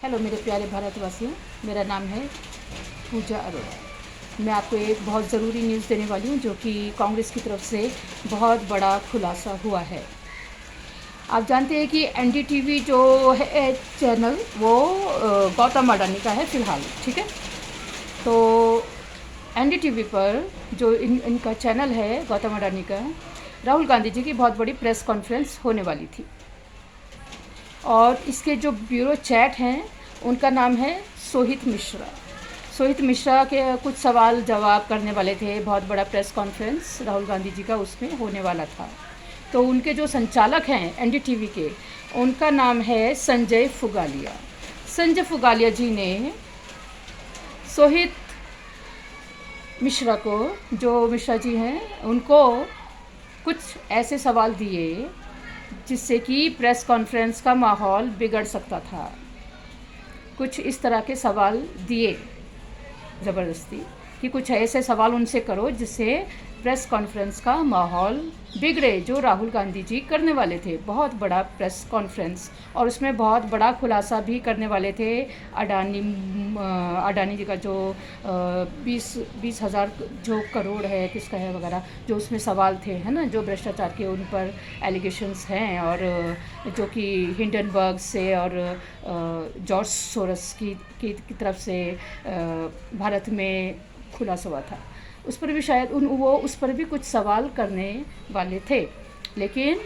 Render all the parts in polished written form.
Hello मेरे प्यारे भारतवासियों, मेरा नाम है पूजा अरोड़ा। मैं आपको एक बहुत ज़रूरी न्यूज़ देने वाली हूँ जो कि कांग्रेस की तरफ से बहुत बड़ा खुलासा हुआ है। आप जानते हैं कि एनडीटीवी जो है चैनल वो गौतम अडानी का है फ़िलहाल, ठीक है। तो एनडीटीवी पर जो इनका चैनल है गौतम अडानी का, राहुल गांधी जी की बहुत बड़ी प्रेस कॉन्फ्रेंस होने वाली थी और इसके जो ब्यूरो चैट हैं उनका नाम है सोहित मिश्रा। सोहित मिश्रा के कुछ सवाल जवाब करने वाले थे। बहुत बड़ा प्रेस कॉन्फ्रेंस राहुल गांधी जी का उसमें होने वाला था। तो उनके जो संचालक हैं एनडीटीवी के, उनका नाम है संजय फुगालिया। संजय फुगालिया जी ने सोहित मिश्रा को, जो मिश्रा जी हैं, उनको कुछ ऐसे सवाल दिए जिससे कि प्रेस कॉन्फ्रेंस का माहौल बिगड़ सकता था। कुछ इस तरह के सवाल दिए ज़बरदस्ती कि कुछ ऐसे सवाल उनसे करो जिससे प्रेस कॉन्फ्रेंस का माहौल बिगड़े, जो राहुल गांधी जी करने वाले थे। बहुत बड़ा प्रेस कॉन्फ्रेंस और उसमें बहुत बड़ा खुलासा भी करने वाले थे। अडानी जी का जो 20,000 जो करोड़ है किसका है वगैरह, जो उसमें सवाल थे, है ना, जो भ्रष्टाचार के उन पर एलिगेशंस हैं और जो कि हिंडनबर्ग से और जॉर्ज सोरस की तरफ से भारत में खुलासा हुआ था। उस पर भी शायद वो उस पर भी कुछ सवाल करने वाले थे। लेकिन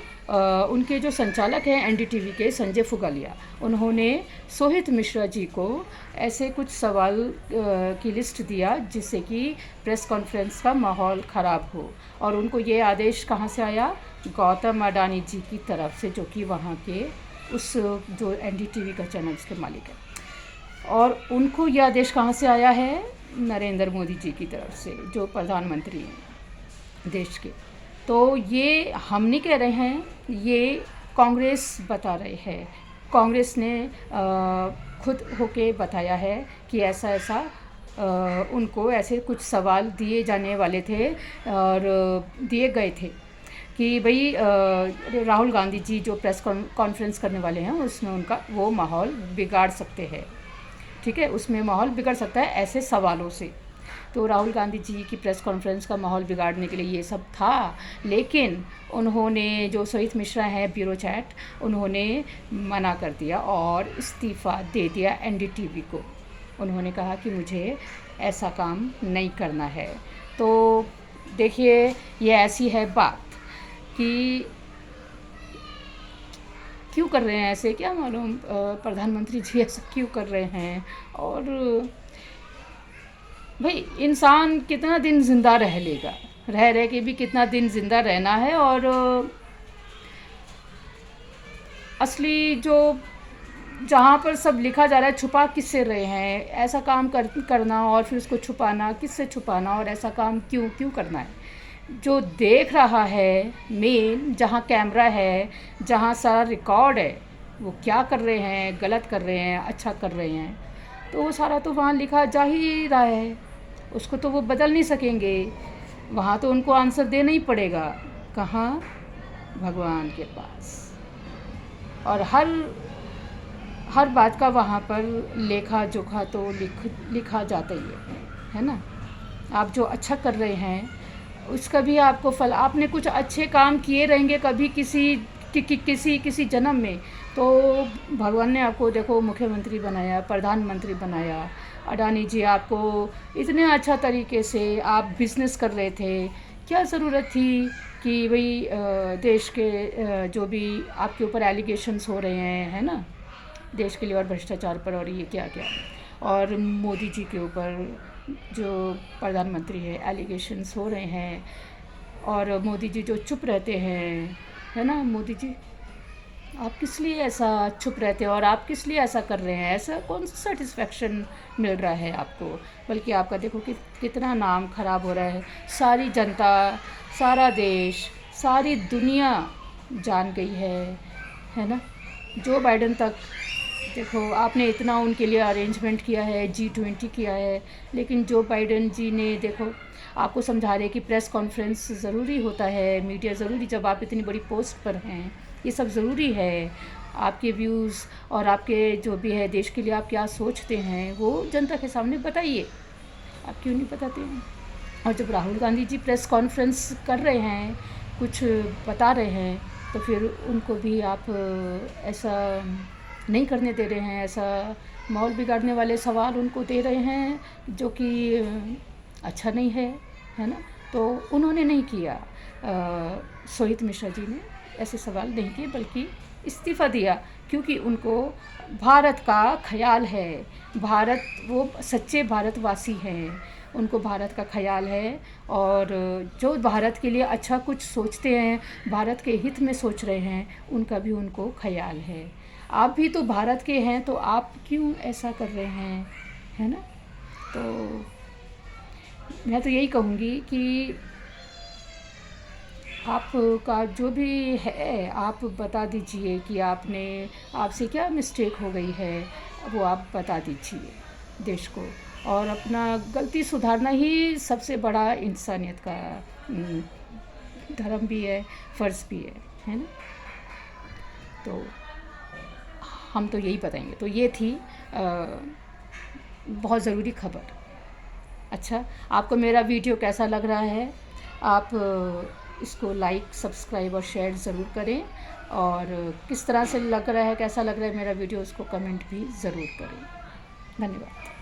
उनके जो संचालक हैं एनडीटीवी के, संजय फुगालिया, उन्होंने सोहित मिश्रा जी को ऐसे कुछ सवाल की लिस्ट दिया जिससे कि प्रेस कॉन्फ्रेंस का माहौल ख़राब हो। और उनको ये आदेश कहाँ से आया? गौतम अडानी जी की तरफ से, जो कि वहाँ के उस जो एनडीटीवी का चैनल के मालिक है। और उनको यह आदेश कहाँ से आया है? नरेंद्र मोदी जी की तरफ से, जो प्रधानमंत्री हैं देश के। तो ये हम नहीं कह रहे हैं, ये कांग्रेस बता रहे हैं। कांग्रेस ने खुद होके बताया है कि ऐसा ऐसा उनको ऐसे कुछ सवाल दिए जाने वाले थे और दिए गए थे कि भाई राहुल गांधी जी जो प्रेस कॉन्फ्रेंस करने वाले हैं उसमें उनका वो माहौल बिगाड़ सकते हैं, ठीक है, उसमें माहौल बिगड़ सकता है ऐसे सवालों से। तो राहुल गांधी जी की प्रेस कॉन्फ्रेंस का माहौल बिगाड़ने के लिए ये सब था। लेकिन उन्होंने, जो सोहित मिश्रा है ब्यूरो चैट, उन्होंने मना कर दिया और इस्तीफ़ा दे दिया एनडीटीवी को। उन्होंने कहा कि मुझे ऐसा काम नहीं करना है। तो देखिए, ये ऐसी है बात कि क्यों कर रहे हैं ऐसे, क्या मालूम प्रधानमंत्री जी ऐसा क्यों कर रहे हैं। और भाई इंसान कितना दिन ज़िंदा रह लेगा, रह के भी कितना दिन ज़िंदा रहना है। और असली जो जहाँ पर सब लिखा जा रहा है, छुपा किससे रहे हैं, ऐसा काम करना और फिर उसको छुपाना, किससे छुपाना और ऐसा काम क्यों करना है। जो देख रहा है मेन, जहाँ कैमरा है, जहाँ सारा रिकॉर्ड है, वो क्या कर रहे हैं, गलत कर रहे हैं, अच्छा कर रहे हैं, तो वो सारा तो वहाँ लिखा जा ही रहा है। उसको तो वो बदल नहीं सकेंगे, वहाँ तो उनको आंसर देना ही पड़ेगा। कहाँ? भगवान के पास। और हर बात का वहाँ पर लेखा जोखा तो लिखा जाता ही है ना। आप जो अच्छा कर रहे हैं उसका भी आपको फल, आपने कुछ अच्छे काम किए रहेंगे कभी किसी जन्म में, तो भगवान ने आपको देखो मुख्यमंत्री बनाया, प्रधानमंत्री बनाया। अडानी जी आपको इतने अच्छा तरीके से, आप बिज़नेस कर रहे थे, क्या ज़रूरत थी कि भाई देश के जो भी आपके ऊपर एलिगेशंस हो रहे हैं, है ना, देश के लिए और भ्रष्टाचार पर और ये क्या क्या, और मोदी जी के ऊपर जो प्रधानमंत्री है एलिगेशंस हो रहे हैं, और मोदी जी जो चुप रहते हैं, है ना। मोदी जी, आप किस लिए ऐसा चुप रहते हो और आप किस लिए ऐसा कर रहे हैं? ऐसा कौन सा सेटिस्फेक्शन मिल रहा है आपको? बल्कि आपका देखो कि कितना नाम ख़राब हो रहा है। सारी जनता, सारा देश, सारी दुनिया जान गई है ना। जो बाइडन तक, देखो आपने इतना उनके लिए अरेंजमेंट किया है, G20 किया है, लेकिन जो बाइडन जी ने, देखो आपको समझा रहे कि प्रेस कॉन्फ्रेंस ज़रूरी होता है, मीडिया ज़रूरी, जब आप इतनी बड़ी पोस्ट पर हैं, ये सब ज़रूरी है। आपके व्यूज़ और आपके जो भी है देश के लिए आप क्या सोचते हैं वो जनता के सामने बताइए। आप क्यों नहीं बताते हैं? और जब राहुल गांधी जी प्रेस कॉन्फ्रेंस कर रहे हैं, कुछ बता रहे हैं, तो फिर उनको भी आप ऐसा नहीं करने दे रहे हैं, ऐसा माहौल बिगाड़ने वाले सवाल उनको दे रहे हैं जो कि अच्छा नहीं है ना? तो उन्होंने नहीं किया, सोहित मिश्रा जी ने ऐसे सवाल नहीं किए बल्कि इस्तीफ़ा दिया, क्योंकि उनको भारत का ख्याल है। भारत, वो सच्चे भारतवासी हैं, उनको भारत का ख्याल है और जो भारत के लिए अच्छा कुछ सोचते हैं, भारत के हित में सोच रहे हैं, उनका भी उनको ख्याल है। आप भी तो भारत के हैं, तो आप क्यों ऐसा कर रहे हैं, है ना? तो मैं तो यही कहूँगी कि आपका जो भी है आप बता दीजिए कि आपसे क्या मिस्टेक हो गई है, वो आप बता दीजिए देश को। और अपना गलती सुधारना ही सबसे बड़ा इंसानियत का धर्म भी है, फ़र्ज़ भी है ना? तो हम तो यही बताएंगे। तो ये थी बहुत ज़रूरी खबर। अच्छा, आपको मेरा वीडियो कैसा लग रहा है? आप इसको लाइक, सब्सक्राइब और शेयर ज़रूर करें, और किस तरह से लग रहा है, कैसा लग रहा है मेरा वीडियो, उसको कमेंट भी ज़रूर करें। धन्यवाद।